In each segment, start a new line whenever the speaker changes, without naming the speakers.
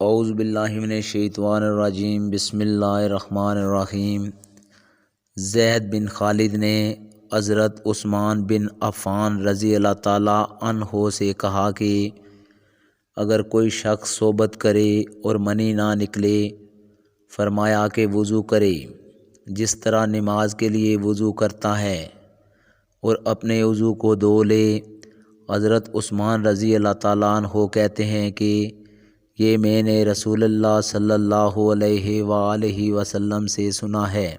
اعوذ باللہ من الشیطان الرجیم بسم اللہ الرحمن الرحیم۔ زید بن خالد نے حضرت عثمان بن عفان رضی اللہ تعالیٰ عنہ سے کہا کہ اگر کوئی شخص صحبت کرے اور منی نہ نکلے، فرمایا کہ وضو کرے جس طرح نماز کے لیے وضو کرتا ہے اور اپنے وضو کو دھو لے۔ حضرت عثمان رضی اللہ تعالیٰ عنہ کہتے ہیں کہ یہ میں نے رسول اللہ صلی اللہ علیہ وآلہ وسلم سے سنا ہے۔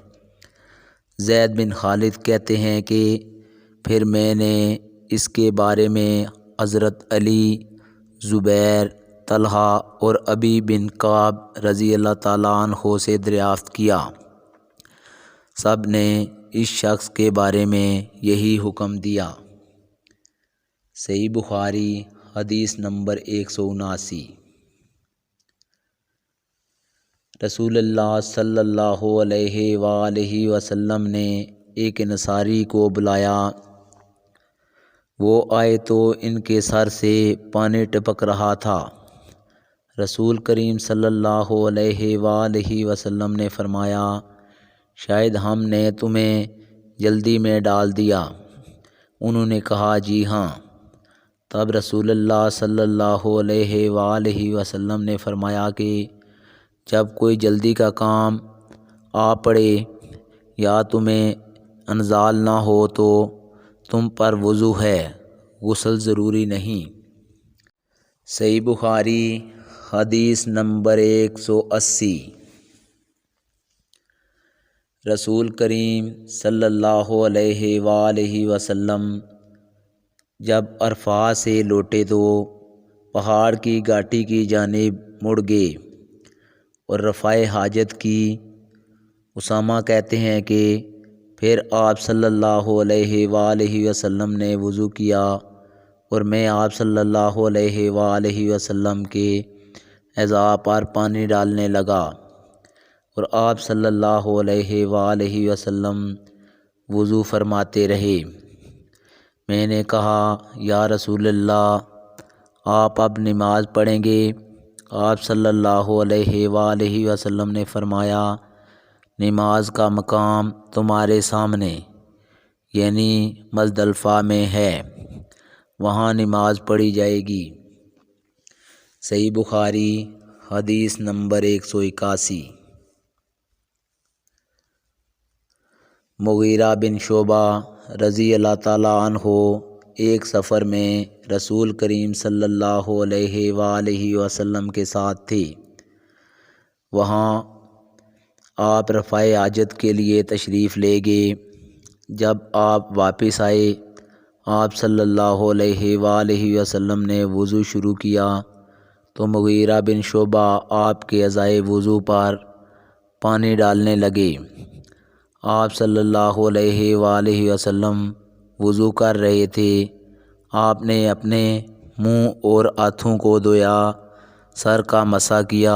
زید بن خالد کہتے ہیں کہ پھر میں نے اس کے بارے میں حضرت علی، زبیر، طلحہ اور ابی بن کعب رضی اللہ تعالیٰ عنہ سے دریافت کیا۔ سب نے اس شخص کے بارے میں یہی حکم دیا۔ صحیح بخاری حدیث نمبر 179۔ رسول اللہ صلی اللہ علیہ وآلہ وسلم نے ایک انصاری کو بلایا۔ وہ آئے تو ان کے سر سے پانی ٹپک رہا تھا۔ رسول کریم صلی اللہ علیہ وآلہ وسلم نے فرمایا، شاید ہم نے تمہیں جلدی میں ڈال دیا۔ انہوں نے کہا، جی ہاں۔ تب رسول اللہ صلی اللہ علیہ وآلہ وسلم نے فرمایا کہ جب کوئی جلدی کا کام آ پڑے یا تمہیں انزال نہ ہو تو تم پر وضو ہے، غسل ضروری نہیں۔ صحیح بخاری حدیث نمبر 180۔ رسول کریم صلی اللہ علیہ وآلہ وسلم جب عرفات سے لوٹے تو پہاڑ کی گھاٹی کی جانب مڑ گئے اور رفع حاجت کی۔ اسامہ کہتے ہیں کہ پھر آپ صلی اللہ علیہ وآلہ وسلم نے وضو کیا اور میں آپ صلی اللہ علیہ وآلہ وسلم کے اعضاء پر پانی ڈالنے لگا اور آپ صلی اللہ علیہ وآلہ وسلم وضو فرماتے رہے۔ میں نے کہا، یا رسول اللہ، آپ اب نماز پڑھیں گے؟ آپ صلی اللہ علیہ وآلہ وسلم نے فرمایا، نماز کا مقام تمہارے سامنے یعنی مزدلفہ میں ہے، وہاں نماز پڑھی جائے گی۔ صحیح بخاری حدیث نمبر 181۔ مغیرہ بن شعبہ رضی اللہ تعالیٰ عنہ ایک سفر میں رسول کریم صلی اللہ علیہ وآلہ وسلم کے ساتھ تھے۔ وہاں آپ رفع حاجت کے لیے تشریف لے گئے۔ جب آپ واپس آئے، آپ صلی اللہ علیہ وآلہ وسلم نے وضو شروع کیا تو مغیرہ بن شعبہ آپ کے اعضائے وضو پر پانی ڈالنے لگے۔ آپ صلی اللہ علیہ وآلہ وسلم وضو کر رہے تھے۔ آپ نے اپنے منہ اور ہاتھوں کو دھویا، سر کا مسح کیا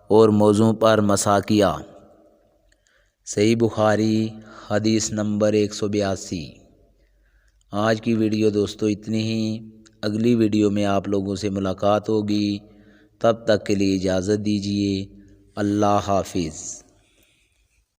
اور موضوع پر مسح کیا۔ صحیح بخاری حدیث نمبر 182۔ آج کی ویڈیو دوستو اتنی ہی۔ اگلی ویڈیو میں آپ لوگوں سے ملاقات ہوگی، تب تک کے لیے اجازت دیجیے۔ اللہ حافظ۔